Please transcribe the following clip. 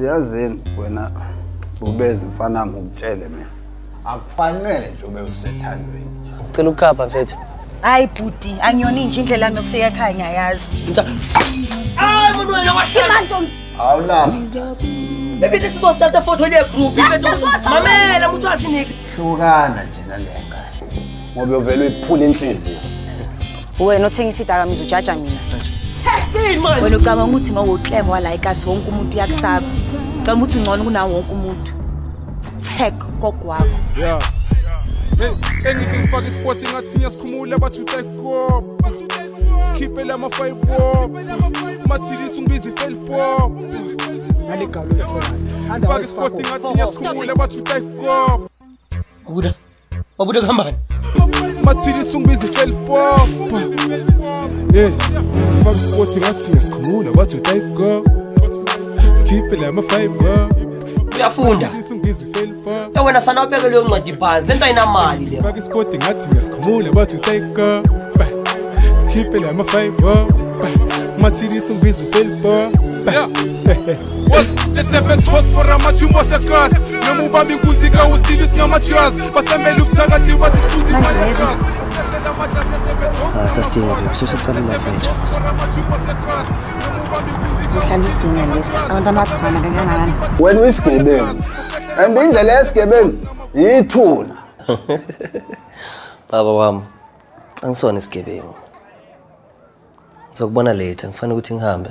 Yazini wena ubeze mfana ngokutshele mina. Akufanele nje ube usethandweni. Ngicela ukukhapha mfethu. Hayi bhuti, angiyona nje indlela yami yokufika ekhaya ngiyayazi. Hayi manje wena wahlala. Awulazi. Bebile sizothatha photo le group mfethu. Mamela muthu asiniki. Hlukana nje nalenga. Ngoba uvela uyiphula inhliziyo. Wena othengisa idakamizwa ujaja mina. Thekini manje. Wena ucabanga ukuthi mawuclem wala ikasi wonke umuntu uyakusaba. Ucabanga ukuthi ungcono kunawo wonke umuntu. Thek kokwakho. Yeah. Hey, anything for the sporting ngathi ngiyasikhumula bathi uteko. Skip elama 5 pop. Mathilisi ungibiza ifel pop. Aligalo lethola. For the sporting ngathi ngiyasikhumula bathi uteko. Wabuda kambani? Mathilisi ungibiza ifel pop. Yeah. For the sporting ngathi ngiyasikhumula bathi uteko. Skip elama 5 pop. Uyafunda. Ya wena sana ubeke leyo ncwadi phansi. Lento ayinamali le. Faka isport ngathi ngiyasikhumula bathi uteko. Skip elama 5 pop. Mathilisi ungibiza ifel pop. Let's have a toast for a match you must have crossed. No move on, you could take our still is not much yours. But some may look tagati, what is good in my cross. Sastinho, so se torna na frente. Clandestine lesi. Abantwana bathwana kangakanani? Wena uyisigebengu. And indlela yesigebengu yithuna. Baba wami, angisona isigebengu. Ngizokubona later, ngifana ukuthi ngihambe.